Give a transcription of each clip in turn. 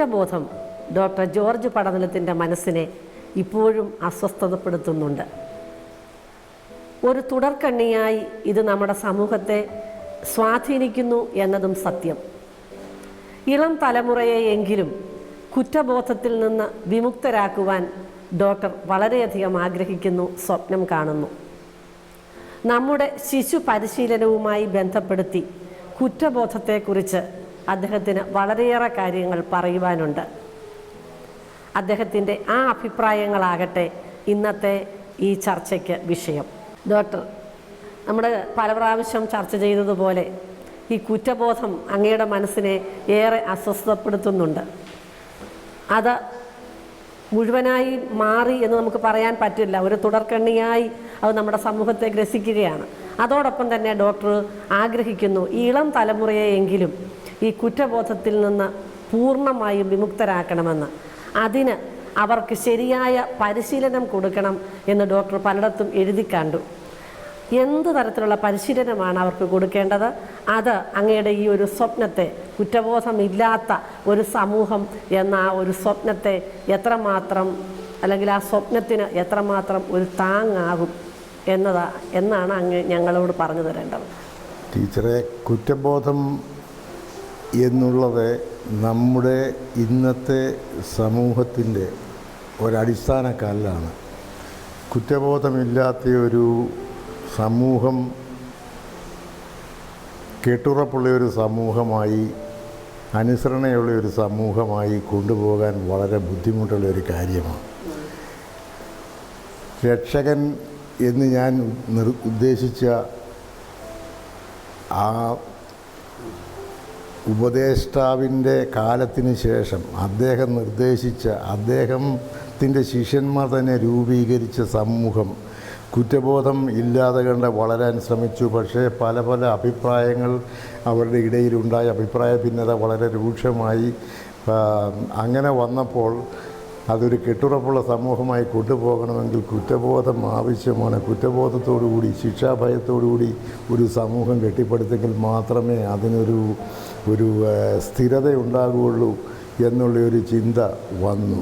കുറ്റബോധം doctor George പടനിലത്തിൻ്റെ മനസ്സിനെ ഇപ്പോഴും അസ്വസ്ഥതപ്പെടുത്തുന്നുണ്ട്. ഒരു തുടർക്കണ്ണിയായി ഇത് നമ്മുടെ സമൂഹത്തെ സ്വാധീനിക്കുന്നു എന്നതും സത്യം. ഇളം തലമുറയെയെങ്കിലും കുറ്റബോധത്തിൽ നിന്ന് വിമുക്തരാക്കുവാൻ ഡോക്ടർ വളരെയധികം ആഗ്രഹിക്കുന്നു, സ്വപ്നം കാണുന്നു. നമ്മുടെ ശിശു പരിശീലനവുമായി ബന്ധപ്പെടുത്തി കുറ്റബോധത്തെക്കുറിച്ച് അദ്ദേഹത്തിന് വളരെയേറെ കാര്യങ്ങൾ പറയുവാനുണ്ട്. അദ്ദേഹത്തിൻ്റെ ആ അഭിപ്രായങ്ങളാകട്ടെ ഇന്നത്തെ ഈ ചർച്ചയ്ക്ക് വിഷയം. ഡോക്ടർ, നമ്മൾ പല പ്രാവശ്യം ചർച്ച ചെയ്തതുപോലെ ഈ കുറ്റബോധം അങ്ങയുടെ മനസ്സിനെ ഏറെ അസ്വസ്ഥപ്പെടുത്തുന്നുണ്ട്. അത് മുഴുവനായി മാറി എന്ന് നമുക്ക് പറയാൻ പറ്റില്ല. ഒരു തുടർക്കണ്ണിയായി അത് നമ്മുടെ സമൂഹത്തെ ഗ്രസിക്കുകയാണ്. അതോടൊപ്പം തന്നെ ഡോക്ടർ ആഗ്രഹിക്കുന്നു ഈ ഇളം തലമുറയെയെങ്കിലും ഈ കുറ്റബോധത്തിൽ നിന്ന് പൂർണ്ണമായും വിമുക്തരാക്കണമെന്ന്. അതിന് അവർക്ക് ശരിയായ പരിശീലനം കൊടുക്കണം എന്ന് ഡോക്ടർ പലയിടത്തും എഴുതി കണ്ടു. എന്ത് തരത്തിലുള്ള പരിശീലനമാണ് അവർക്ക് കൊടുക്കേണ്ടത്? അത് അങ്ങയുടെ ഈ ഒരു സ്വപ്നത്തെ, കുറ്റബോധമില്ലാത്ത ഒരു സമൂഹം എന്ന ആ ഒരു സ്വപ്നത്തെ എത്രമാത്രം, അല്ലെങ്കിൽ ആ സ്വപ്നത്തിന് എത്രമാത്രം ഒരു താങ്ങാകും എന്നാണ് അങ്ങ് ഞങ്ങളോട് പറഞ്ഞു തരേണ്ടത്. ടീച്ചറെ, കുറ്റബോധം എന്നുള്ളത് നമ്മുടെ ഇന്നത്തെ സമൂഹത്തിൻ്റെ ഒരടിസ്ഥാന കല്ലാണ്. കുറ്റബോധമില്ലാത്ത ഒരു സമൂഹം കെട്ടുറപ്പുള്ള ഒരു സമൂഹമായി, അനുസരണയുള്ള ഒരു സമൂഹമായി കൊണ്ടുപോകാൻ വളരെ ബുദ്ധിമുട്ടുള്ള ഒരു കാര്യമാണ്. രക്ഷകൻ എന്ന് ഞാൻ ഉദ്ദേശിച്ച ആ ഉപദേഷ്ടാവിൻ്റെ കാലത്തിന് ശേഷം അദ്ദേഹം നിർദ്ദേശിച്ച, അദ്ദേഹത്തിൻ്റെ ശിഷ്യന്മാർ തന്നെ രൂപീകരിച്ച സമൂഹം കുറ്റബോധം ഇല്ലാതെ കണ്ട് വളരാൻ ശ്രമിച്ചു. പക്ഷേ പല പല അഭിപ്രായങ്ങൾ അവരുടെ ഇടയിലുണ്ടായ അഭിപ്രായ ഭിന്നത വളരെ രൂക്ഷമായി. അങ്ങനെ വന്നപ്പോൾ അതൊരു കെട്ടുറപ്പുള്ള സമൂഹമായി കൊണ്ടുപോകണമെങ്കിൽ കുറ്റബോധം ആവശ്യമാണ്. കുറ്റബോധത്തോടുകൂടി, ശിക്ഷാഭയത്തോടുകൂടി ഒരു സമൂഹം കെട്ടിപ്പടുത്തെങ്കിൽ മാത്രമേ അതിനൊരു സ്ഥിരത ഉണ്ടാകുകയുള്ളൂ എന്നുള്ളൊരു ചിന്ത വന്നു.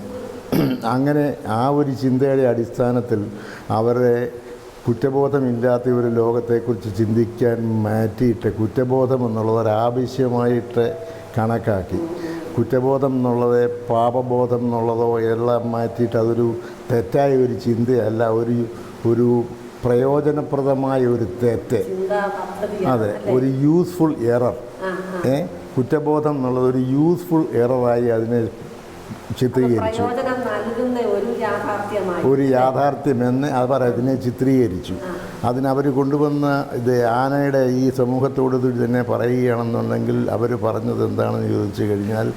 അങ്ങനെ ആ ഒരു ചിന്തയുടെ അടിസ്ഥാനത്തിൽ അവരെ കുറ്റബോധമില്ലാത്ത ഒരു ലോകത്തെക്കുറിച്ച് ചിന്തിക്കാൻ മാറ്റിയിട്ട് കുറ്റബോധം എന്നുള്ളത് ഒരാവശ്യമായിട്ട് കണക്കാക്കി. കുറ്റബോധം എന്നുള്ളത് പാപബോധം എന്നുള്ളതോ എല്ലാം മാറ്റിയിട്ട് അതൊരു തെറ്റായ ഒരു ചിന്തയല്ല, ഒരു പ്രയോജനപ്രദമായ ഒരു തെറ്റ്, അതെ, ഒരു യൂസ്ഫുൾ എറർ. കുറ്റബോധം എന്നുള്ളത് ഒരു യൂസ്ഫുൾ എററായി അതിനെ ചിത്രീകരിച്ചു, ഒരു യാഥാർത്ഥ്യമെന്ന് അവർ അതിനെ ചിത്രീകരിച്ചു. അതിനവർ കൊണ്ടുവന്ന ഇത് ആനയുടെ ഈ സമൂഹത്തോട് തന്നെ പറയുകയാണെന്നുണ്ടെങ്കിൽ അവർ പറഞ്ഞത് എന്താണെന്ന് ചോദിച്ചു കഴിഞ്ഞാൽ,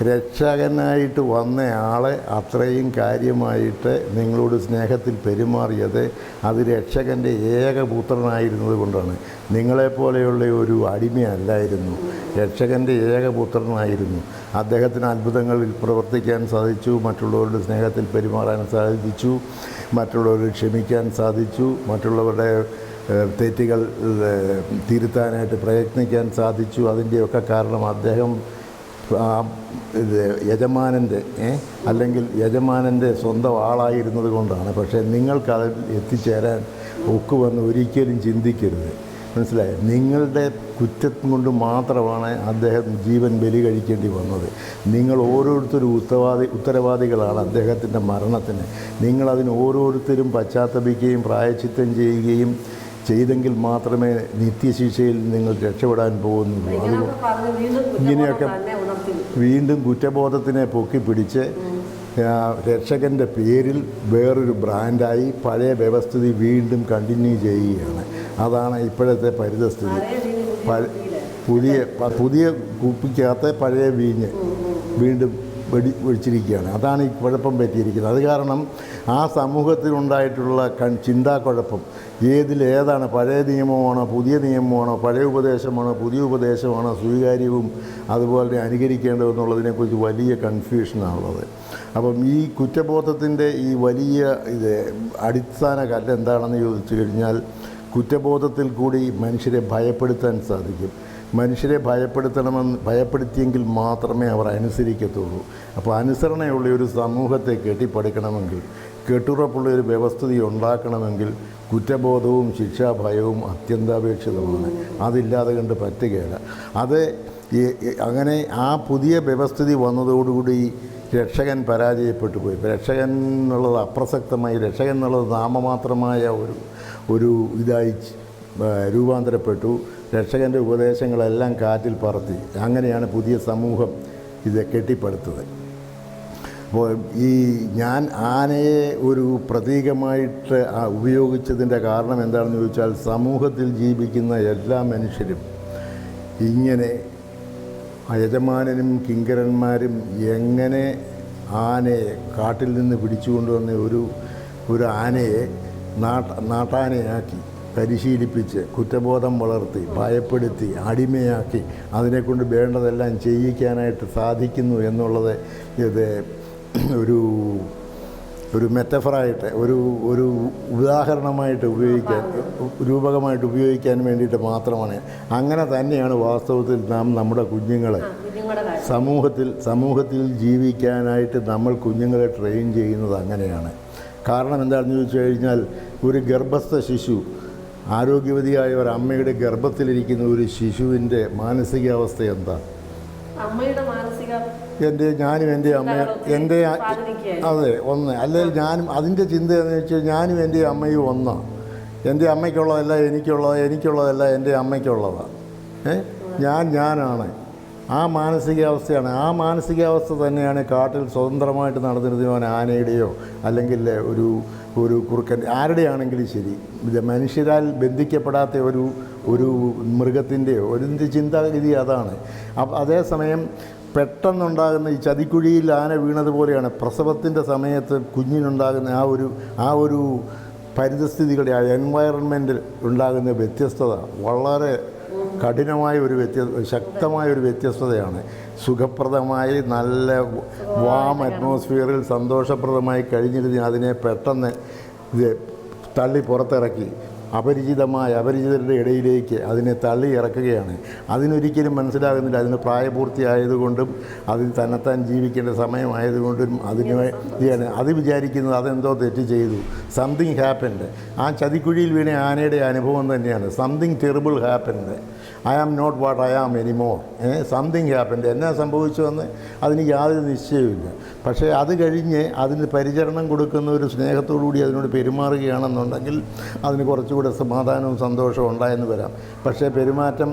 രക്ഷകനായിട്ട് വന്ന ആളെ അത്രയും കാര്യമായിട്ട് നിങ്ങളോട് സ്നേഹത്തിൽ പെരുമാറിയത് അത് രക്ഷകൻ്റെ ഏകപുത്രനായിരുന്നത് കൊണ്ടാണ്. നിങ്ങളെപ്പോലെയുള്ള ഒരു അടിമയല്ലായിരുന്നു, രക്ഷകൻ്റെ ഏകപുത്രനായിരുന്നു. അദ്ദേഹത്തിന് അത്ഭുതങ്ങളിൽ പ്രവർത്തിക്കാൻ സാധിച്ചു, മറ്റുള്ളവരുടെ സ്നേഹത്തിൽ പെരുമാറാൻ സാധിച്ചു, മറ്റുള്ളവരെ ക്ഷമിക്കാൻ സാധിച്ചു, മറ്റുള്ളവരുടെ തെറ്റുകൾ തിരുത്താനായിട്ട് പ്രയത്നിക്കാൻ സാധിച്ചു. അതിൻ്റെയൊക്കെ കാരണം അദ്ദേഹം യജമാനൻ്റെ അല്ലെങ്കിൽ യജമാനൻ്റെ സ്വന്തം ആളായിരുന്നത് കൊണ്ടാണ്. പക്ഷേ നിങ്ങൾക്കതിൽ എത്തിച്ചേരാൻ ഒക്കുവെന്ന് ഒരിക്കലും ചിന്തിക്കരുത്. മനസ്സിലായോ? നിങ്ങളുടെ കുറ്റം കൊണ്ട് മാത്രമാണ് അദ്ദേഹം ജീവൻ ബലി കഴിക്കേണ്ടി വന്നത്. നിങ്ങൾ ഓരോരുത്തരും ഉത്തരവാദികളാണ് അദ്ദേഹത്തിൻ്റെ മരണത്തിന്. നിങ്ങളതിന് ഓരോരുത്തരും പശ്ചാത്തപിക്കുകയും പ്രായശ്ചിത്തം ചെയ്യുകയും ചെയ്തെങ്കിൽ മാത്രമേ നിത്യശിക്ഷയിൽ നിങ്ങൾ രക്ഷപ്പെടാൻ പോകുന്നുള്ളൂ. ഇങ്ങനെയൊക്കെ വീണ്ടും കുറ്റബോധത്തിനെ പൊക്കിപ്പിടിച്ച് രക്ഷകൻ്റെ പേരിൽ വേറൊരു ബ്രാൻഡായി പഴയ വ്യവസ്ഥിതി വീണ്ടും കണ്ടിന്യൂ ചെയ്യുകയാണ്. അതാണ് ഇപ്പോഴത്തെ പരിതസ്ഥിതി. പുതിയ കുപ്പിക്കകത്ത് പഴയ വീഞ്ഞ് വീണ്ടും ഒഴിച്ചിരിക്കുകയാണ്. അതാണ് ഈ കുഴപ്പം പറ്റിയിരിക്കുന്നത്. അത് കാരണം ആ സമൂഹത്തിലുണ്ടായിട്ടുള്ള ചിന്താക്കുഴപ്പം, ഏതാണ് പഴയ നിയമമാണോ പുതിയ നിയമമാണോ, പഴയ ഉപദേശമാണോ പുതിയ ഉപദേശമാണോ സ്വീകാര്യവും അതുപോലെ അനുകരിക്കേണ്ടതെന്നുള്ളതിനെക്കുറിച്ച് വലിയ കൺഫ്യൂഷനാണുള്ളത്. അപ്പം ഈ കുറ്റബോധത്തിൻ്റെ ഈ വലിയ അടിസ്ഥാന കല്ല് എന്താണെന്ന് ചോദിച്ചു കഴിഞ്ഞാൽ, കുറ്റബോധത്തിൽ കൂടി മനുഷ്യരെ ഭയപ്പെടുത്താൻ സാധിക്കും. മനുഷ്യരെ ഭയപ്പെടുത്തിയെങ്കിൽ മാത്രമേ അവർ അനുസരിക്കത്തുള്ളൂ. അപ്പോൾ അനുസരണയുള്ള ഒരു സമൂഹത്തെ കെട്ടിപ്പടുക്കണമെങ്കിൽ, കെട്ടുറപ്പുള്ള ഒരു വ്യവസ്ഥിതി ഉണ്ടാക്കണമെങ്കിൽ കുറ്റബോധവും ശിക്ഷാഭയവും അത്യന്താപേക്ഷിതമാണ്. അതില്ലാതെ കണ്ട് പറ്റുകയില്ല. അത് അങ്ങനെ ആ പുതിയ വ്യവസ്ഥിതി വന്നതോടുകൂടി രക്ഷകൻ പരാജയപ്പെട്ടു പോയി. രക്ഷകൻ എന്നുള്ളത് അപ്രസക്തമായി, രക്ഷകൻ എന്നുള്ളത് നാമമാത്രമായ ഒരു ഇതായി രൂപാന്തരപ്പെട്ടു. രക്ഷകൻ്റെ ഉപദേശങ്ങളെല്ലാം കാറ്റിൽ പറത്തി. അങ്ങനെയാണ് പുതിയ സമൂഹം ഇത് കെട്ടിപ്പടുത്തത്. അപ്പോൾ ഞാൻ ആനയെ ഒരു പ്രതീകമായിട്ട് ഉപയോഗിച്ചതിൻ്റെ കാരണം എന്താണെന്ന് ചോദിച്ചാൽ, സമൂഹത്തിൽ ജീവിക്കുന്ന എല്ലാ മനുഷ്യരും ഇങ്ങനെ യജമാനനും കിങ്കരന്മാരും എങ്ങനെ ആനയെ കാട്ടിൽ നിന്ന് പിടിച്ചുകൊണ്ടുവന്ന ഒരു ആനയെ നാട്ടാനയാക്കി പരിശീലിപ്പിച്ച് കുറ്റബോധം വളർത്തി ഭയപ്പെടുത്തി അടിമയാക്കി അതിനെക്കൊണ്ട് വേണ്ടതെല്ലാം ചെയ്യിക്കാനായിട്ട് സാധിക്കുന്നു എന്നുള്ളത് ഇത് ഒരു മെറ്റഫറായിട്ട് ഒരു ഉദാഹരണമായിട്ട് രൂപകമായിട്ട് ഉപയോഗിക്കാൻ വേണ്ടിയിട്ട് മാത്രമാണ്. അങ്ങനെ തന്നെയാണ് വാസ്തവത്തിൽ നമ്മുടെ കുഞ്ഞുങ്ങളെ സമൂഹത്തിൽ ജീവിക്കാനായിട്ട് നമ്മൾ കുഞ്ഞുങ്ങളെ ട്രെയിൻ ചെയ്യുന്നത് അങ്ങനെയാണ്. കാരണം എന്താണെന്ന് ചോദിച്ചു കഴിഞ്ഞാൽ, ഒരു ഗർഭസ്ഥ ശിശു, ആരോഗ്യവതിയായ ഒരു അമ്മയുടെ ഗർഭത്തിലിരിക്കുന്ന ഒരു ശിശുവിൻ്റെ മാനസികാവസ്ഥ എന്താ? ഞാനും എൻ്റെ അമ്മയും അതെ ഒന്ന്, അല്ലെങ്കിൽ ഞാനും അതിൻ്റെ ചിന്ത എന്ന് വെച്ചാൽ ഞാനും എൻ്റെ അമ്മയും ഒന്നാണ്. എൻ്റെ അമ്മയ്ക്കുള്ളതല്ല എനിക്കുള്ളതല്ല എൻ്റെ അമ്മയ്ക്കുള്ളതാണ്. ഞാനാണ്. ആ മാനസികാവസ്ഥയാണ്. ആ മാനസികാവസ്ഥ തന്നെയാണ് കാട്ടിൽ സ്വതന്ത്രമായിട്ട് നടന്നിരുന്നവൻ ആനയുടെയോ അല്ലെങ്കിൽ ഒരു കുറുക്കൻ ആരുടെയാണെങ്കിലും ശരി, മനുഷ്യരാൽ ബന്ധിക്കപ്പെടാത്ത ഒരു മൃഗത്തിൻ്റെയോ ഒരു ചിന്താഗതി അതാണ്. അതേസമയം പെട്ടെന്നുണ്ടാകുന്ന ഈ ചതിക്കുഴിയിൽ ആന വീണതുപോലെയാണ് പ്രസവത്തിൻ്റെ സമയത്ത് കുഞ്ഞിനുണ്ടാകുന്ന ആ ഒരു പരിതസ്ഥിതികളുടെ ആ എൻവയറൺമെൻറ്റിൽ ഉണ്ടാകുന്ന വ്യത്യസ്തത വളരെ കഠിനമായ ശക്തമായ ഒരു വ്യത്യസ്തതയാണ്. സുഖപ്രദമായി നല്ല വാം അറ്റ്മോസ്ഫിയറിൽ സന്തോഷപ്രദമായി കഴിഞ്ഞിരുന്ന അതിനെ പെട്ടെന്ന് തള്ളി പുറത്തിറക്കി അപരിചിതരുടെ ഇടയിലേക്ക് അതിനെ തള്ളി ഇറക്കുകയാണ്. അതിനൊരിക്കലും മനസ്സിലാകുന്നില്ല. അതിന് പ്രായപൂർത്തിയായതുകൊണ്ടും അതിന് തന്നെത്താൻ ജീവിക്കേണ്ട സമയമായതുകൊണ്ടും അത് വിചാരിക്കുന്നത് അതെന്തോ തെറ്റ് ചെയ്തു, സംതിങ് ഹാപ്പൻഡ്. ആ ചതിക്കുഴിയിൽ വീണ ആനയുടെ അനുഭവം തന്നെയാണ്. Something terrible happened. I am not what I am anymore. Something happened. എന്നാ സംഭവിച്ചുവെന്ന് അതിന് യാതൊരു നിശ്ചയവുമില്ല. പക്ഷേ അത് കഴിഞ്ഞ് അതിന് പരിചരണം കൊടുക്കുന്ന ഒരു സ്നേഹത്തോടുകൂടി അതിനോട് പെരുമാറുകയാണെന്നുണ്ടെങ്കിൽ അതിന് കുറച്ചുകൂടെ സമാധാനവും സന്തോഷവും ഉണ്ടായെന്ന് വരാം. പക്ഷേ പെരുമാറ്റം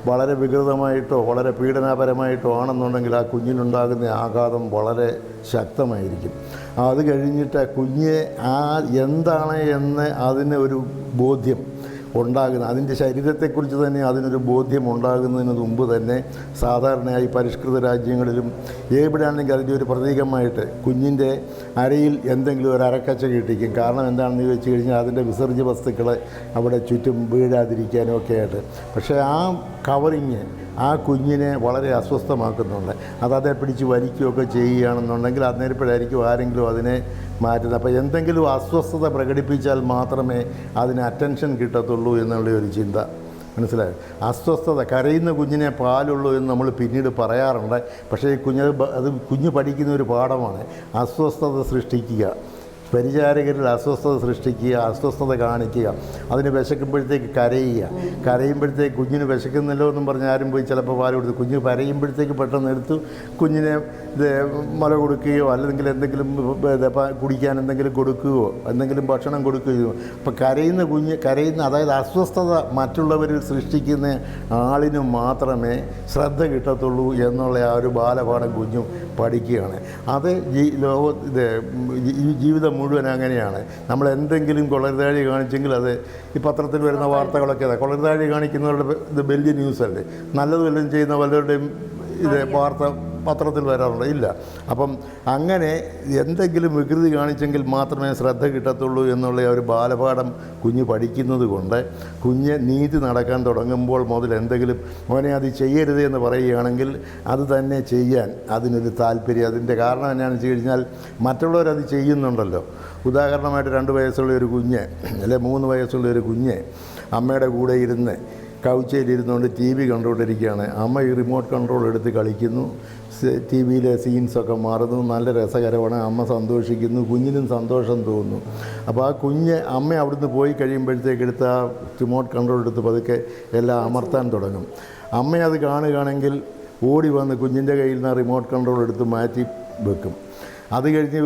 വളരെ വികൃതമായിട്ടോ വളരെ പീഡനാപരമായിട്ടോ ആണെന്നുണ്ടെങ്കിൽ ആ കുഞ്ഞിനുണ്ടാകുന്ന ആഘാതം വളരെ ശക്തമായിരിക്കും. അത് കഴിഞ്ഞിട്ട് കുഞ്ഞ് എന്താണ് എന്ന് അതിന് ഒരു ബോധ്യം ഉണ്ടാകുന്നത്, അതിൻ്റെ ശരീരത്തെക്കുറിച്ച് തന്നെ അതിനൊരു ബോധ്യം ഉണ്ടാകുന്നതിന് മുമ്പ് തന്നെ സാധാരണയായി പരിഷ്കൃത രാജ്യങ്ങളിലും എവിടെയാണെങ്കിൽ അതിൻ്റെ ഒരു പ്രതീകമായിട്ട് കുഞ്ഞിൻ്റെ അരയിൽ എന്തെങ്കിലും ഒരു അരക്കച്ച കിട്ടിക്കും. കാരണം എന്താണെന്ന് ചോദിച്ചു കഴിഞ്ഞാൽ അതിൻ്റെ വിസർജ്യ വസ്തുക്കളെ അവിടെ ചുറ്റും വീഴാതിരിക്കാനും ഒക്കെ ആയിട്ട്. പക്ഷേ ആ കവറിങ് ആ കുഞ്ഞിനെ വളരെ അസ്വസ്ഥമാക്കുന്നുണ്ട്. അതേ പിടിച്ച് വലിക്കുകയൊക്കെ ചെയ്യുകയാണെന്നുണ്ടെങ്കിൽ അന്നേരപ്പോഴായിരിക്കും ആരെങ്കിലും അതിനെ മാറ്റുന്നത്. അപ്പോൾ എന്തെങ്കിലും അസ്വസ്ഥത പ്രകടിപ്പിച്ചാൽ മാത്രമേ അതിന് അറ്റൻഷൻ കിട്ടത്തുള്ളൂ എന്നുള്ള ഒരു ചിന്ത മനസ്സിലായി. അസ്വസ്ഥത, കരയുന്ന കുഞ്ഞിനെ പാലുള്ളൂ എന്ന് നമ്മൾ പിന്നീട് പറയാറുണ്ട്. പക്ഷേ കുഞ്ഞ് പഠിക്കുന്ന ഒരു പാഠമാണ്. അസ്വസ്ഥത സൃഷ്ടിക്കുക, പരിചാരകരിൽ അസ്വസ്ഥത സൃഷ്ടിക്കുക, അസ്വസ്ഥത കാണിക്കുക, അതിന് വിശക്കുമ്പോഴത്തേക്ക് കരയുമ്പോഴത്തേക്ക് കുഞ്ഞിന് വിശക്കുന്നല്ലോ എന്നും പറഞ്ഞ് ആരും പോയി ചിലപ്പോൾ പാൽ കൊടുത്തു. കുഞ്ഞ് കരയുമ്പോഴത്തേക്ക് പെട്ടെന്ന് എടുത്തു കുഞ്ഞിനെ മുല കൊടുക്കുകയോ അല്ലെങ്കിൽ എന്തെങ്കിലും കുടിക്കാൻ എന്തെങ്കിലും കൊടുക്കുകയോ എന്തെങ്കിലും ഭക്ഷണം കൊടുക്കുകയോ. അപ്പോൾ കരയുന്ന അതായത് അസ്വസ്ഥത മറ്റുള്ളവരിൽ സൃഷ്ടിക്കുന്ന ആളിന് മാത്രമേ ശ്രദ്ധ കിട്ടത്തുള്ളൂ എന്നുള്ള ആ ഒരു ബാലപാഠം കുഞ്ഞും പഠിക്കുകയാണ്. അത് ജീവിതം മുഴുവൻ അങ്ങനെയാണ്. നമ്മൾ എന്തെങ്കിലും കൊളരുതാഴി കാണിച്ചെങ്കിൽ അത് ഈ പത്രത്തിൽ വരുന്ന വാർത്തകളൊക്കെ അതെ, കൊളരുതാഴി കാണിക്കുന്നവരുടെ ഇത് വലിയ ന്യൂസല്ലേ. നല്ലത് വല്ലതും ചെയ്യുന്ന വല്ലവരുടെയും വാർത്ത പത്രത്തിൽ വരാറുണ്ട് ഇല്ല. അപ്പം അങ്ങനെ എന്തെങ്കിലും വികൃതി കാണിച്ചെങ്കിൽ മാത്രമേ ശ്രദ്ധ കിട്ടത്തുള്ളൂ എന്നുള്ള ഒരു ബാലപാഠം കുഞ്ഞ് പഠിക്കുന്നത് കൊണ്ട് കുഞ്ഞ് നീതി നടക്കാൻ തുടങ്ങുമ്പോൾ മുതൽ എന്തെങ്കിലും മോനെ അത് ചെയ്യരുത് എന്ന് പറയുകയാണെങ്കിൽ അത് തന്നെ ചെയ്യാൻ അതിനൊരു താല്പര്യം. അതിൻ്റെ കാരണം എന്നാണെന്ന് വെച്ച് കഴിഞ്ഞാൽ മറ്റുള്ളവരത് ചെയ്യുന്നുണ്ടല്ലോ. ഉദാഹരണമായിട്ട് 2 വയസ്സുള്ള ഒരു കുഞ്ഞ് അല്ലെ 3 വയസ്സുള്ള ഒരു കുഞ്ഞ് അമ്മയുടെ കൂടെ ഇരുന്ന് കൗച്ചയിലിരുന്നുകൊണ്ട് ടി വി കണ്ടുകൊണ്ടിരിക്കുകയാണ്. അമ്മ ഈ റിമോട്ട് കൺട്രോൾ എടുത്ത് കളിക്കുന്നു. ടി വിയിലെ സീൻസൊക്കെ മാറുന്നു, നല്ല രസകരമാണ്. അമ്മ സന്തോഷിക്കുന്നു, കുഞ്ഞിനും സന്തോഷം തോന്നുന്നു. അപ്പോൾ ആ കുഞ്ഞ് അമ്മ അവിടുന്ന് പോയി കഴിയുമ്പോഴത്തേക്ക് എടുത്ത് ആ റിമോട്ട് കൺട്രോൾ എടുത്ത് പതുക്കെ എല്ലാം അമർത്താൻ തുടങ്ങും. അമ്മ അത് കാണുകയാണെങ്കിൽ ഓടി വന്ന് കുഞ്ഞിൻ്റെ കയ്യിൽ നിന്ന് റിമോട്ട് കൺട്രോൾ എടുത്ത് മാറ്റി വെക്കും. അത് കഴിഞ്ഞ്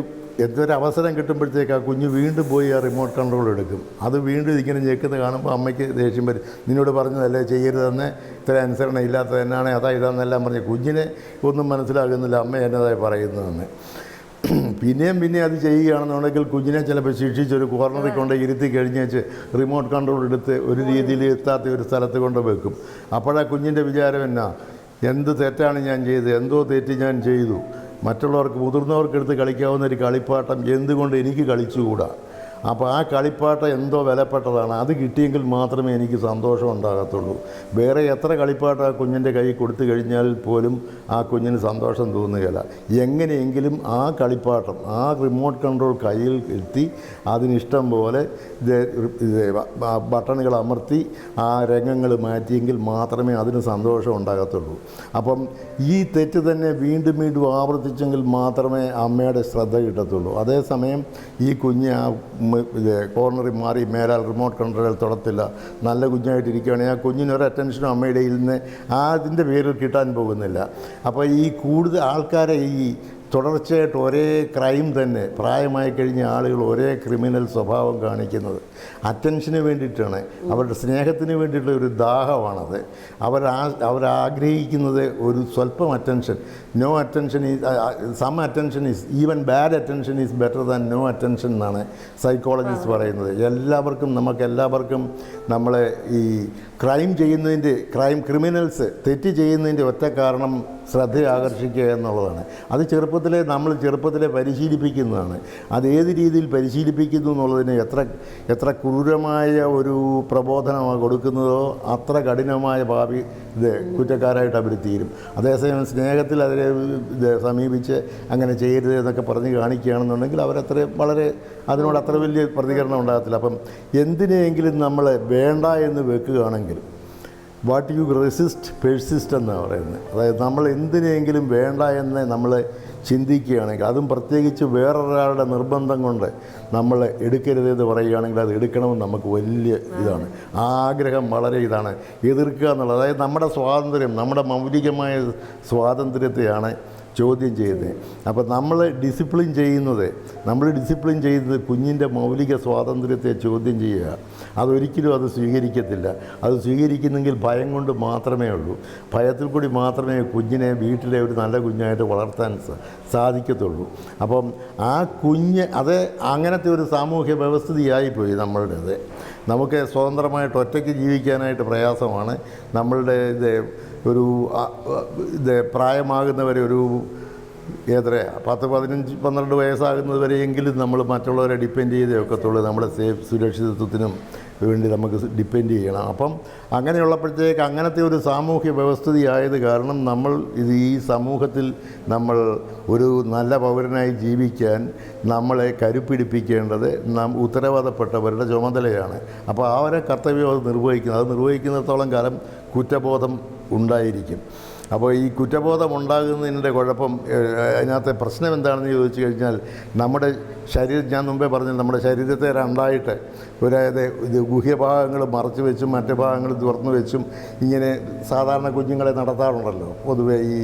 എന്തൊരവസരം കിട്ടുമ്പോഴത്തേക്ക് ആ കുഞ്ഞ് വീണ്ടും പോയി ആ റിമോട്ട് കൺട്രോൾ എടുക്കും. അത് വീണ്ടും ഇങ്ങനെ ഞെക്കുന്നത് കാണുമ്പോൾ അമ്മയ്ക്ക് ദേഷ്യം വരും. നിന്നോട് പറഞ്ഞതല്ലേ ചെയ്യരുതെന്ന്, ഇത്ര അനുസരണ ഇല്ലാത്തത് എന്നാണ്, അതാ ഇതാന്നെല്ലാം പറഞ്ഞ് കുഞ്ഞിനെ ഒന്നും മനസ്സിലാകുന്നില്ല അമ്മ എന്നതായി പറയുന്നതെന്ന്. പിന്നെയും അത് ചെയ്യുകയാണെന്നുണ്ടെങ്കിൽ കുഞ്ഞിനെ ചിലപ്പോൾ ശിക്ഷിച്ചൊരു കോർണറിൽ കൊണ്ട് ഇരുത്തി കഴിഞ്ഞേച്ച് റിമോട്ട് കൺട്രോൾ എടുത്ത് ഒരു രീതിയിൽ എത്താത്ത ഒരു സ്ഥലത്ത് കൊണ്ട് വെക്കും. അപ്പോഴാ കുഞ്ഞിൻ്റെ വിചാരം എന്നാ, എന്ത് തെറ്റാണ് ഞാൻ ചെയ്തത്, എന്തോ തെറ്റ് ഞാൻ ചെയ്തു, മറ്റുള്ളവർക്ക് മുതിർന്നവർക്കെടുത്ത് കളിക്കാവുന്ന ഒരു കളിപ്പാട്ടം എന്തുകൊണ്ട് എനിക്ക് കളിച്ചുകൂടാ. അപ്പോൾ ആ കളിപ്പാട്ടം എന്തോ വിലപ്പെട്ടതാണ്, അത് കിട്ടിയെങ്കിൽ മാത്രമേ എനിക്ക് സന്തോഷം ഉണ്ടാകത്തുള്ളൂ. വേറെ എത്ര കളിപ്പാട്ടം ആ കുഞ്ഞിൻ്റെ കൈ കൊടുത്തു കഴിഞ്ഞാൽ പോലും ആ കുഞ്ഞിന് സന്തോഷം തോന്നുകയില്ല. എങ്ങനെയെങ്കിലും ആ കളിപ്പാട്ടം, ആ റിമോട്ട് കൺട്രോൾ കയ്യിൽ എത്തി അതിനിഷ്ടം പോലെ ബട്ടണുകൾ അമർത്തി ആ രംഗങ്ങൾ മാറ്റിയെങ്കിൽ മാത്രമേ അതിന് സന്തോഷം ഉണ്ടാകത്തുള്ളൂ. അപ്പം ഈ തെറ്റ് തന്നെ വീണ്ടും വീണ്ടും ആവർത്തിച്ചെങ്കിൽ മാത്രമേ അമ്മയുടെ ശ്രദ്ധ കിട്ടത്തുള്ളൂ. അതേസമയം ഈ കുഞ്ഞ് ആ കോർണറിൽ മാറി മേലാൽ റിമോട്ട് കൺട്രോളിൽ തൊടത്തില്ല, നല്ല കുഞ്ഞായിട്ടിരിക്കുകയാണെങ്കിൽ ആ കുഞ്ഞിനൊരു അറ്റൻഷനും അമ്മയുടെ നിന്ന് അതിൻ്റെ പേരിൽ കിട്ടാൻ പോകുന്നില്ല. അപ്പോൾ ഈ കൂടുതൽ ആൾക്കാരെ ഈ തുടർച്ചയായിട്ട് ഒരേ ക്രൈം തന്നെ പ്രായമായി കഴിഞ്ഞ ആളുകൾ ഒരേ ക്രിമിനൽ സ്വഭാവം കാണിക്കുന്നത് അറ്റൻഷന് വേണ്ടിയിട്ടാണ്, അവരുടെ സ്നേഹത്തിന് വേണ്ടിയിട്ടുള്ള ഒരു ദാഹമാണത്. അവരാഗ്രഹിക്കുന്നത് ഒരു സ്വല്പം attention. No attention is some attention is even bad attention is better than no attention എന്നാണ് സൈക്കോളജിസ്റ്റ് പറയുന്നത്. നമുക്കെല്ലാവർക്കും നമ്മളെ ഈ ക്രിമിനൽസ് തെറ്റ് ചെയ്യുന്നതിൻ്റെ ഒറ്റ കാരണം ശ്രദ്ധ ആകർഷിക്കുക എന്നുള്ളതാണ്. അത് ചെറുപ്പത്തിലെ പരിശീലിപ്പിക്കുന്നതാണ്. അത് ഏത് രീതിയിൽ പരിശീലിപ്പിക്കുന്നു എന്നുള്ളതിന് എത്ര ക്രൂരമായ ഒരു പ്രബോധനമാണ് കൊടുക്കുന്നതോ അത്ര കഠിനമായ ഭാവി കുറ്റക്കാരായിട്ട് അവർ തീരും. അതേസമയം സ്നേഹത്തിൽ അതിനെ സമീപിച്ച് അങ്ങനെ ചെയ്യരുത് എന്നൊക്കെ പറഞ്ഞ് കാണിക്കുകയാണെന്നുണ്ടെങ്കിൽ അതിനോട് അത്ര വലിയ പ്രതികരണം ഉണ്ടാകത്തില്ല. അപ്പം എന്തിനെങ്കിലും നമ്മൾ വേണ്ട എന്ന് വെക്കുകയാണെങ്കിൽ വാട്ട് യു റെസിസ്റ്റ് പെർസിസ്റ്റ് എന്നാണ് പറയുന്നത്. അതായത് നമ്മൾ എന്തിനെങ്കിലും വേണ്ട എന്ന് നമ്മൾ ചിന്തിക്കുകയാണെങ്കിൽ, അതും പ്രത്യേകിച്ച് വേറൊരാളുടെ നിർബന്ധം കൊണ്ട് നമ്മൾ എടുക്കരുതെന്ന് പറയുകയാണെങ്കിൽ അത് എടുക്കണമെന്ന് നമുക്ക് വലിയ ഇതാണ്. ആ ആഗ്രഹം വളരെ ഇതാണ്, എതിർക്കുക എന്നുള്ളത്. അതായത് നമ്മുടെ സ്വാതന്ത്ര്യം, നമ്മുടെ മൗലികമായ സ്വാതന്ത്ര്യത്തെയാണ് ചോദ്യം ചെയ്യുന്നത്. അപ്പോൾ നമ്മൾ ഡിസിപ്ലിൻ ചെയ്യുന്നത് കുഞ്ഞിൻ്റെ മൗലിക സ്വാതന്ത്ര്യത്തെ ചോദ്യം ചെയ്യുക. അതൊരിക്കലും അത് സ്വീകരിക്കത്തില്ല. അത് സ്വീകരിക്കുന്നെങ്കിൽ ഭയം കൊണ്ട് മാത്രമേ ഉള്ളൂ. ഭയത്തിൽ കൂടി മാത്രമേ കുഞ്ഞിനെ വീട്ടിലെ ഒരു നല്ല കുഞ്ഞായിട്ട് വളർത്താൻ സാധിക്കത്തുള്ളൂ. അപ്പം ആ കുഞ്ഞ് അങ്ങനത്തെ ഒരു സാമൂഹ്യ വ്യവസ്ഥിതിയായിപ്പോയി നമ്മളുടേത്. നമുക്ക് സ്വതന്ത്രമായിട്ട് ഒറ്റയ്ക്ക് ജീവിക്കാനായിട്ട് പ്രയാസമാണ്. നമ്മളുടെ പ്രായമാകുന്നവരെ ഒരു 10-15-12 വയസ്സാകുന്നത് വരെയെങ്കിലും നമ്മൾ മറ്റുള്ളവരെ ഡിപ്പെൻഡ് ചെയ്തേ ഒക്കത്തുള്ളൂ. നമ്മുടെ സുരക്ഷിതത്വത്തിനും വേണ്ടി നമുക്ക് ഡിപ്പെൻഡ് ചെയ്യണം. അപ്പം അങ്ങനെയുള്ളപ്പോഴത്തേക്ക് അങ്ങനത്തെ ഒരു സാമൂഹ്യ വ്യവസ്ഥിതിയായത് കാരണം ഈ സമൂഹത്തിൽ നമ്മൾ ഒരു നല്ല പൗരനായി ജീവിക്കാൻ നമ്മളെ കരുപ്പിടിപ്പിക്കേണ്ടത് ഉത്തരവാദപ്പെട്ടവരുടെ ചുമതലയാണ്. അപ്പോൾ അവരെ കർത്തവ്യം അത് നിർവഹിക്കുന്നിടത്തോളം കാലം കുറ്റബോധം ഉണ്ടായിരിക്കും. അപ്പോൾ ഈ കുറ്റബോധം ഉണ്ടാകുന്നതിൻ്റെ കുഴപ്പം, അതിനകത്തെ പ്രശ്നം എന്താണെന്ന് ചോദിച്ചു കഴിഞ്ഞാൽ, നമ്മുടെ ശരീരം, ഞാൻ മുമ്പേ പറഞ്ഞു, നമ്മുടെ ശരീരത്തെ രണ്ടായിട്ട് അതായത് ഗുഹ്യഭാഗങ്ങൾ മറച്ചു വെച്ചും മറ്റു ഭാഗങ്ങൾ തുറന്നു വെച്ചും ഇങ്ങനെ സാധാരണ കുഞ്ഞുങ്ങളെ നടത്താറുണ്ടല്ലോ പൊതുവേ. ഈ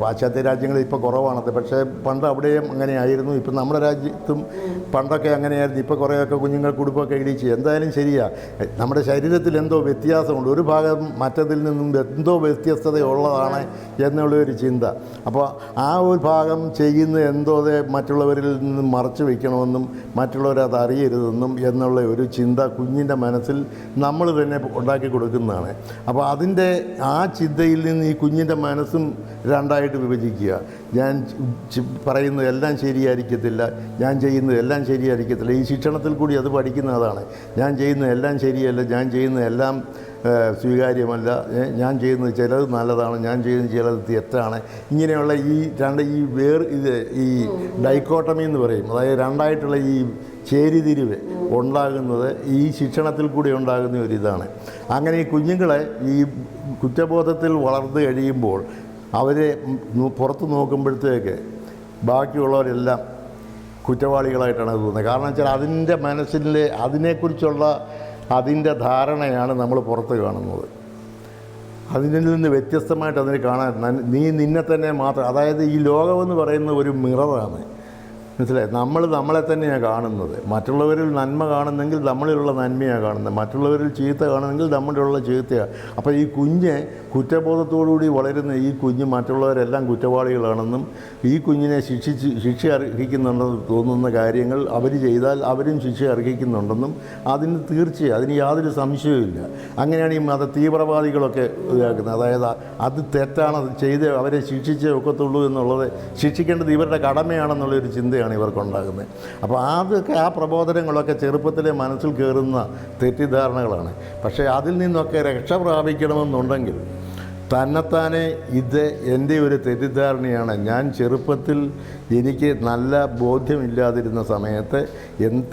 പാശ്ചാത്യ രാജ്യങ്ങളിൽ ഇപ്പോൾ കുറവാണത്, പക്ഷേ പണ്ട് അവിടെയും അങ്ങനെയായിരുന്നു. ഇപ്പം നമ്മുടെ രാജ്യത്തും പണ്ടൊക്കെ അങ്ങനെയായിരുന്നു. ഇപ്പോൾ കുറേയൊക്കെ കുഞ്ഞുങ്ങൾ കുടുംബമൊക്കെ ഇടിച്ച്. എന്തായാലും ശരിയാണ്, നമ്മുടെ ശരീരത്തിൽ എന്തോ വ്യത്യാസമുണ്ട്, ഒരു ഭാഗം മറ്റതിൽ നിന്നും എന്തോ വ്യത്യസ്തതയുള്ളതാണ് എന്നുള്ളൊരു ചിന്ത. അപ്പോൾ ആ ഒരു ഭാഗം ചെയ്യുന്ന എന്തോ മറ്റുള്ളവരിൽ നിന്നും മറച്ചു വയ്ക്കണമെന്നും മറ്റുള്ളവരത് അറിയരുതെന്നും എന്നുള്ള ഒരു ചിന്ത കുഞ്ഞിൻ്റെ മനസ്സിൽ നമ്മൾ തന്നെ ഉണ്ടാക്കി കൊടുക്കുന്നതാണ്. അപ്പോൾ ആ ചിന്തയിൽ നിന്ന് ഈ കുഞ്ഞിൻ്റെ മനസ്സും രണ്ടായിട്ട് വിഭജിക്കുക. ഞാൻ പറയുന്നത് എല്ലാം ശരിയായിരിക്കത്തില്ല, ഞാൻ ചെയ്യുന്നത് എല്ലാം ശരിയായിരിക്കത്തില്ല. ഈ ശിക്ഷണത്തിൽ കൂടി അത് പഠിക്കുന്നതാണ്. ഞാൻ ചെയ്യുന്നത് എല്ലാം ശരിയല്ല, ഞാൻ ചെയ്യുന്നത് എല്ലാം സ്വീകാര്യമല്ല, ഞാൻ ചെയ്യുന്നത് ചിലത് നല്ലതാണ്, ഞാൻ ചെയ്യുന്നത് ചിലത് തെറ്റാണ്. ഇങ്ങനെയുള്ള ഈ ഡൈക്കോട്ടമി എന്ന് പറയും. അതായത് രണ്ടായിട്ടുള്ള ഈ ചേരിതിരിവ് ഉണ്ടാകുന്നത് ഈ ശിക്ഷണത്തിൽ കൂടി ഉണ്ടാകുന്ന ഒരിതാണ്. അങ്ങനെ ഈ കുഞ്ഞുങ്ങളെ ഈ കുറ്റബോധത്തിൽ വളർന്നു കഴിയുമ്പോൾ അവരെ പുറത്ത് നോക്കുമ്പോഴത്തേക്ക് ബാക്കിയുള്ളവരെല്ലാം കുറ്റവാളികളായിട്ടാണ് തോന്നുന്നത്. കാരണം വെച്ചാൽ അതിൻ്റെ മനസ്സിലെ അതിനെക്കുറിച്ചുള്ള അതിൻ്റെ ധാരണയാണ് നമ്മൾ പുറത്ത് കാണുന്നത്. അതിൽ നിന്ന് വ്യത്യസ്തമായിട്ട് അതിനെ കാണാൻ നീ നിന്നെ തന്നെ മാത്രം, അതായത് ഈ ലോകമെന്ന് പറയുന്ന ഒരു മിററാണ്, മനസ്സിലായി? നമ്മളെ തന്നെയാണ് കാണുന്നത്. മറ്റുള്ളവരിൽ നന്മ കാണുന്നെങ്കിൽ നമ്മളിലുള്ള നന്മയാണ് കാണുന്നത്, മറ്റുള്ളവരിൽ ചീത്ത കാണുന്നെങ്കിൽ നമ്മളിലുള്ള ചീത്തയാണ്. അപ്പോൾ ഈ കുഞ്ഞ് കുറ്റബോധത്തോടുകൂടി വളരുന്ന ഈ കുഞ്ഞ് മറ്റുള്ളവരെല്ലാം കുറ്റവാളികളാണെന്നും ഈ കുഞ്ഞിനെ ശിക്ഷ അർഹിക്കുന്നുണ്ടെന്ന് തോന്നുന്ന കാര്യങ്ങൾ അവർ ചെയ്താൽ അവരും ശിക്ഷ അർഹിക്കുന്നുണ്ടെന്നും അതിന് യാതൊരു സംശയവുമില്ല. അങ്ങനെയാണ് ഈ തീവ്രവാദികളൊക്കെ ഇതാക്കുന്നത്. അതായത് അത് തെറ്റാണ്, അത് ചെയ്ത് അവരെ ശിക്ഷിച്ചേ ഒക്കത്തുള്ളൂ എന്നുള്ളത്, ശിക്ഷിക്കേണ്ടത് ഇവരുടെ കടമയാണെന്നുള്ളൊരു ചിന്തയാണ് ഇവർക്കുണ്ടാകുന്നത്. അപ്പോൾ അതൊക്കെ ആ പ്രബോധനങ്ങളൊക്കെ ചെറുപ്പത്തിലെ മനസ്സിൽ കയറുന്ന തെറ്റിദ്ധാരണകളാണ്. പക്ഷേ അതിൽ നിന്നൊക്കെ രക്ഷ പ്രാപിക്കണമെന്നുണ്ടെങ്കിൽ തന്നെത്താനെ ഇത് എൻ്റെ ഒരു തെറ്റിദ്ധാരണയാണ്. ഞാൻ ചെറുപ്പത്തിൽ എനിക്ക് നല്ല ബോധ്യമില്ലാതിരുന്ന സമയത്ത്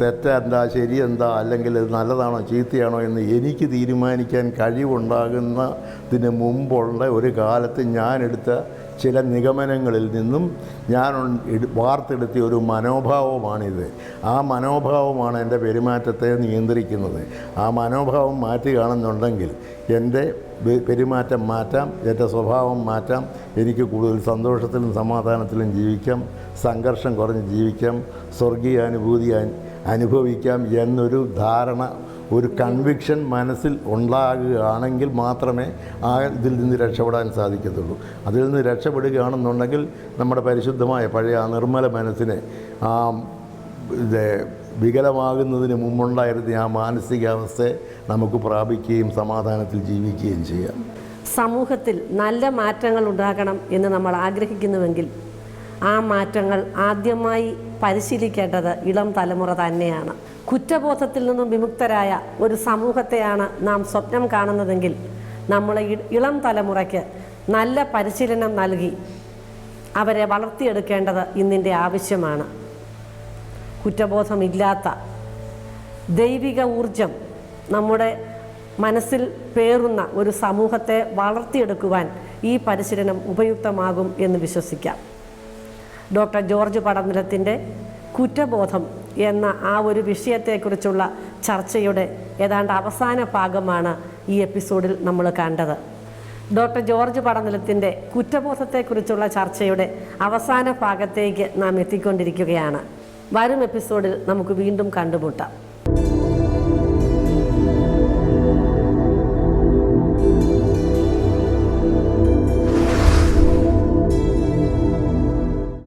തെറ്റെന്താ ശരിയെന്താ, അല്ലെങ്കിൽ ഇത് നല്ലതാണോ ചീത്തയാണോ എന്ന് എനിക്ക് തീരുമാനിക്കാൻ കഴിവുണ്ടാകുന്നതിന് മുമ്പുള്ള ഒരു കാലത്ത് ഞാനെടുത്ത ചില നിഗമനങ്ങളിൽ നിന്നും ഞാൻ വാർത്തെടുത്തിയ ഒരു മനോഭാവമാണിത്. ആ മനോഭാവമാണ് എൻ്റെ പെരുമാറ്റത്തെ നിയന്ത്രിക്കുന്നത്. ആ മനോഭാവം മാറ്റുകയാണെന്നുണ്ടെങ്കിൽ എൻ്റെ പെരുമാറ്റം മാറ്റാം, എൻ്റെ സ്വഭാവം മാറ്റാം, എനിക്ക് കൂടുതൽ സന്തോഷത്തിലും സമാധാനത്തിലും ജീവിക്കാം, സംഘർഷം കുറഞ്ഞ് ജീവിക്കാം, സ്വർഗീയാനുഭൂതി അനുഭവിക്കാം എന്നൊരു ധാരണ, ഒരു കൺവിക്ഷൻ മനസ്സിൽ ഉണ്ടാകുകയാണെങ്കിൽ മാത്രമേ ഇതിൽ നിന്ന് രക്ഷപ്പെടാൻ സാധിക്കത്തുള്ളൂ. അതിൽ നിന്ന് രക്ഷപ്പെടുകയാണെന്നുണ്ടെങ്കിൽ നമ്മുടെ പരിശുദ്ധമായ പഴയ ആ നിർമ്മല മനസ്സിനെ വികലമാകുന്നതിന് മുമ്പുണ്ടായിരുന്ന ആ മാനസികാവസ്ഥയെ നമുക്ക് പ്രാപിക്കുകയും സമാധാനത്തിൽ ജീവിക്കുകയും ചെയ്യാം. സമൂഹത്തിൽ നല്ല മാറ്റങ്ങൾ ഉണ്ടാകണം എന്ന് നമ്മൾ ആഗ്രഹിക്കുന്നുവെങ്കിൽ ആ മാറ്റങ്ങൾ ആദ്യമായി പരിശീലിക്കേണ്ടത് ഇളം തലമുറ തന്നെയാണ്. കുറ്റബോധത്തിൽ നിന്നും വിമുക്തരായ ഒരു സമൂഹത്തെയാണ് നാം സ്വപ്നം കാണുന്നതെങ്കിൽ നമ്മളെ ഇളം തലമുറയ്ക്ക് നല്ല പരിശീലനം നൽകി അവരെ വളർത്തിയെടുക്കേണ്ടത് ഇന്നിൻ്റെ ആവശ്യമാണ്. കുറ്റബോധമില്ലാത്ത ദൈവിക ഊർജം നമ്മുടെ മനസ്സിൽ പേറുന്ന ഒരു സമൂഹത്തെ വളർത്തിയെടുക്കുവാൻ ഈ പരിശീലനം ഉപയുക്തമാകും എന്ന് വിശ്വസിക്കാം. ഡോക്ടർ ജോർജ് പടനിലത്തിൻ്റെ കുറ്റബോധം എന്ന ആ ഒരു വിഷയത്തെക്കുറിച്ചുള്ള ചർച്ചയുടെ ഏതാണ്ട് അവസാന ഭാഗമാണ് ഈ എപ്പിസോഡിൽ നമ്മൾ കണ്ടത്. ഡോക്ടർ ജോർജ് പടനിലത്തിൻ്റെ കുറ്റബോധത്തെക്കുറിച്ചുള്ള ചർച്ചയുടെ അവസാന ഭാഗത്തേക്ക് നാം എത്തിക്കൊണ്ടിരിക്കുകയാണ്. വരും എപ്പിസോഡിൽ നമുക്ക് വീണ്ടും കണ്ടുമുട്ടാം.